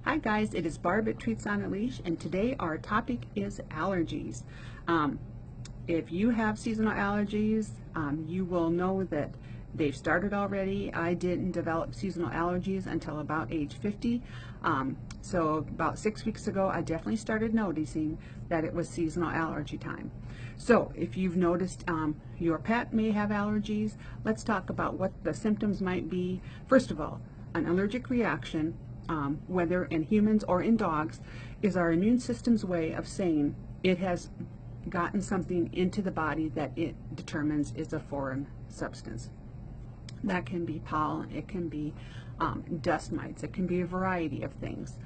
Hi guys, it is Barb at Treats on a Leash, and today our topic is allergies. If you have seasonal allergies, you will know that they've started already. I didn't develop seasonal allergies until about age 50. So about 6 weeks ago, I definitely started noticing that it was seasonal allergy time. So if you've noticed your pet may have allergies, let's talk about what the symptoms might be. First of all, an allergic reaction, whether in humans or in dogs, is our immune system's way of saying it has gotten something into the body that it determines is a foreign substance. That can be pollen, it can be dust mites, it can be a variety of things.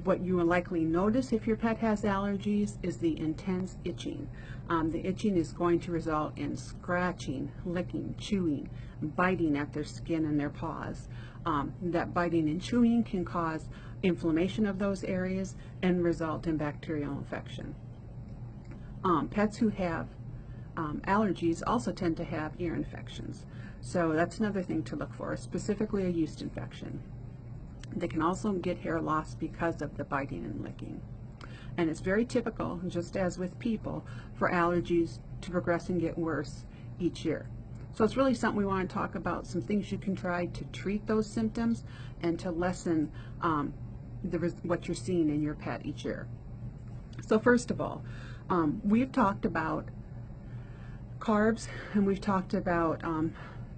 What you will likely notice if your pet has allergies is the intense itching. The itching is going to result in scratching, licking, chewing, biting at their skin and their paws. That biting and chewing can cause inflammation of those areas and result in bacterial infection. Pets who have allergies also tend to have ear infections. So that's another thing to look for, specifically a yeast infection. They can also get hair loss because of the biting and licking. And it's very typical, just as with people, for allergies to progress and get worse each year. So it's really something we want to talk about, some things you can try to treat those symptoms and to lessen what you're seeing in your pet each year. So first of all, we've talked about carbs, and we've talked about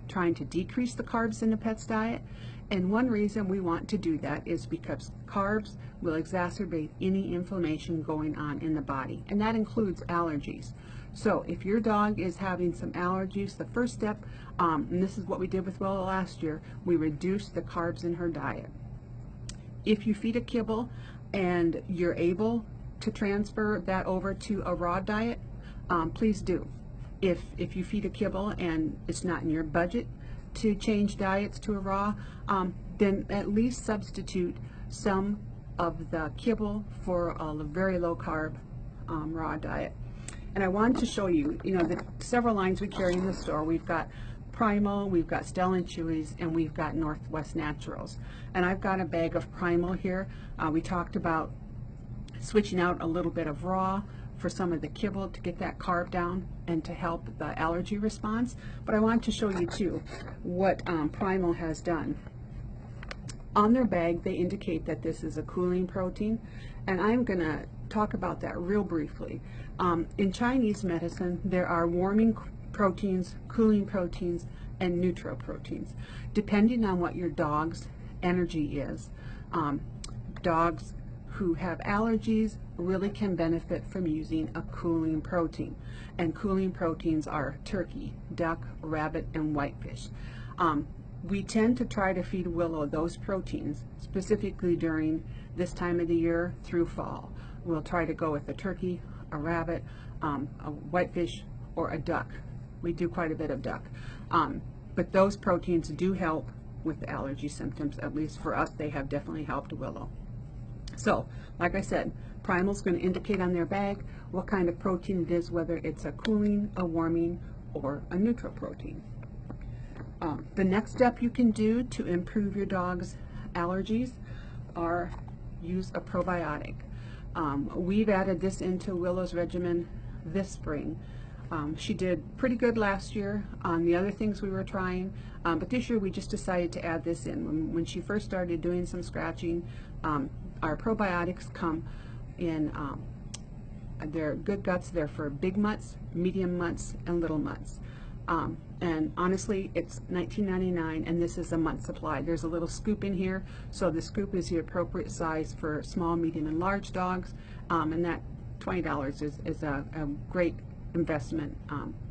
trying to decrease the carbs in the pet's diet. And one reason we want to do that is because carbs will exacerbate any inflammation going on in the body, and that includes allergies. So if your dog is having some allergies, the first step, and this is what we did with Willow last year, we reduced the carbs in her diet. If you feed a kibble and you're able to transfer that over to a raw diet, please do. If you feed a kibble and it's not in your budget to change diets to a raw, then at least substitute some of the kibble for a very low carb raw diet. And I wanted to show you, the several lines we carry in the store. We've got Primal, we've got Stella & Chewy's, and we've got Northwest Naturals. And I've got a bag of Primal here. We talked about switching out a little bit of raw for some of the kibble to get that carb down and to help the allergy response. But I wanted to show you too what Primal has done. On their bag they indicate that this is a cooling protein, and I'm going to talk about that real briefly. In Chinese medicine there are warming proteins, cooling proteins, and neutral proteins. Depending on what your dog's energy is, dogs who have allergies really can benefit from using a cooling protein. And cooling proteins are turkey, duck, rabbit, and whitefish. We tend to try to feed Willow those proteins, specifically during this time of the year through fall. We'll try to go with a turkey, a rabbit, a whitefish, or a duck. We do quite a bit of duck. But those proteins do help with the allergy symptoms. At least for us, they have definitely helped Willow. So, like I said, Primal's going to indicate on their bag what kind of protein it is, whether it's a cooling, a warming, or a neutral protein. The next step you can do to improve your dog's allergies are use a probiotic. We've added this into Willow's regimen this spring. She did pretty good last year on the other things we were trying, but this year we just decided to add this in. When she first started doing some scratching, our probiotics come in, they're good guts. They're for big mutts, medium mutts, and little mutts. And honestly, it's $19.99, and this is a month supply. There's a little scoop in here, so the scoop is the appropriate size for small, medium, and large dogs, and that $20 is a great investment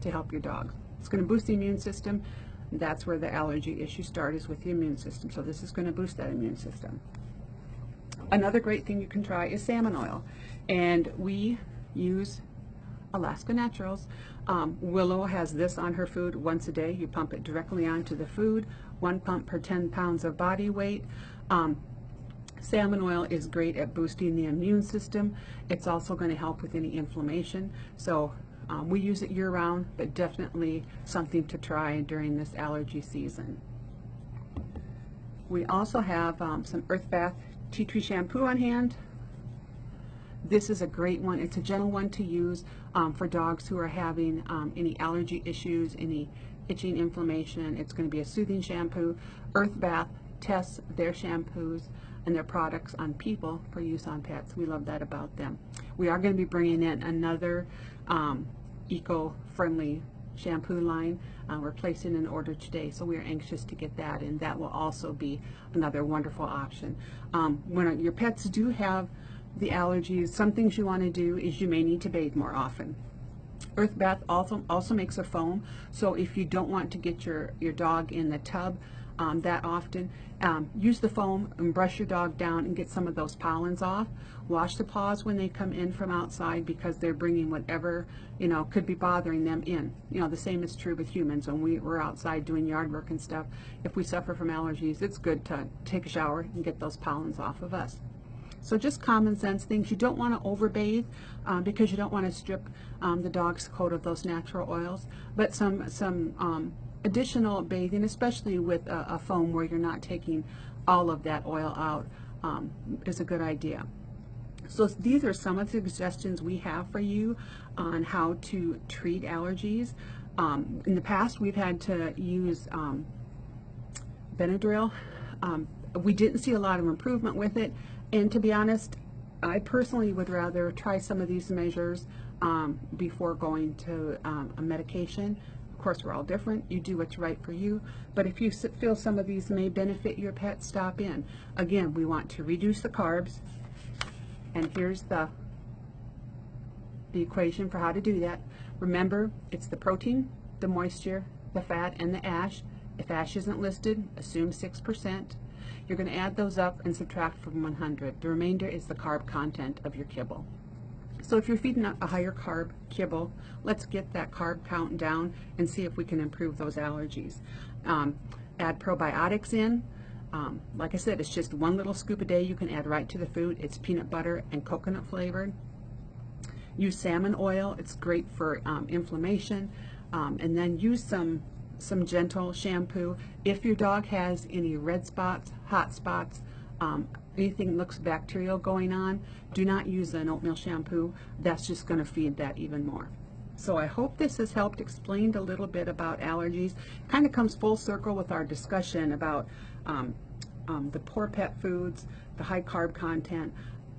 to help your dog. It's going to boost the immune system. That's where the allergy issue starts, is with the immune system, so this is going to boost that immune system. Another great thing you can try is salmon oil, and we use Alaska Naturals. Willow has this on her food once a day. You pump it directly onto the food, 1 pump per 10 pounds of body weight. Salmon oil is great at boosting the immune system. It's also going to help with any inflammation. So we use it year-round, but definitely something to try during this allergy season. We also have some Earth Bath Tea Tree Shampoo on hand. This is a great one. It's a gentle one to use for dogs who are having any allergy issues, any itching, inflammation. It's going to be a soothing shampoo. Earth Bath tests their shampoos and their products on people for use on pets. We love that about them. We are going to be bringing in another eco-friendly shampoo line. We're placing an order today, so we are anxious to get that, and that will also be another wonderful option. When your pets do have the allergies, some things you want to do is you may need to bathe more often. Earth Bath also makes a foam, so if you don't want to get your dog in the tub that often, use the foam and brush your dog down and get some of those pollens off. Wash the paws when they come in from outside, because they're bringing whatever could be bothering them in. The same is true with humans. When we're outside doing yard work and stuff, if we suffer from allergies, it's good to take a shower and get those pollens off of us. So just common sense things. You don't want to overbathe because you don't want to strip the dog's coat of those natural oils, but some additional bathing, especially with a foam where you're not taking all of that oil out, is a good idea. So these are some of the suggestions we have for you on how to treat allergies. In the past, we've had to use Benadryl. We didn't see a lot of improvement with it, and to be honest, I personally would rather try some of these measures before going to a medication. Of course, we're all different. You do what's right for you, but if you feel some of these may benefit your pet, stop in. Again, we want to reduce the carbs, and here's the equation for how to do that. Remember, it's the protein, the moisture, the fat, and the ash. If ash isn't listed, assume 6%. You're going to add those up and subtract from 100. The remainder is the carb content of your kibble. So if you're feeding a higher carb kibble, let's get that carb count down and see if we can improve those allergies. Add probiotics in. Like I said, it's just one little scoop a day you can add right to the food. It's peanut butter and coconut flavored. Use salmon oil. It's great for inflammation. And then use some gentle shampoo. If your dog has any red spots, hot spots, anything that looks bacterial going on, do not use an oatmeal shampoo. That's just going to feed that even more. So I hope this has helped explain a little bit about allergies. Kind of comes full circle with our discussion about the poor pet foods, the high carb content,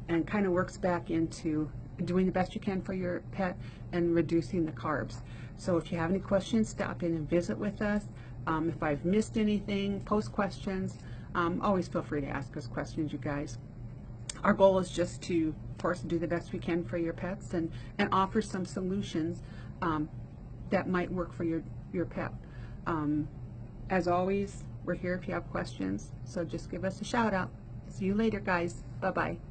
and kind of works back into doing the best you can for your pet and reducing the carbs. So if you have any questions, stop in and visit with us. If I've missed anything, post questions. Always feel free to ask us questions, you guys. Our goal is just to, of course, do the best we can for your pets and offer some solutions that might work for your pet. As always, we're here if you have questions, so just give us a shout out. See you later, guys. Bye-bye.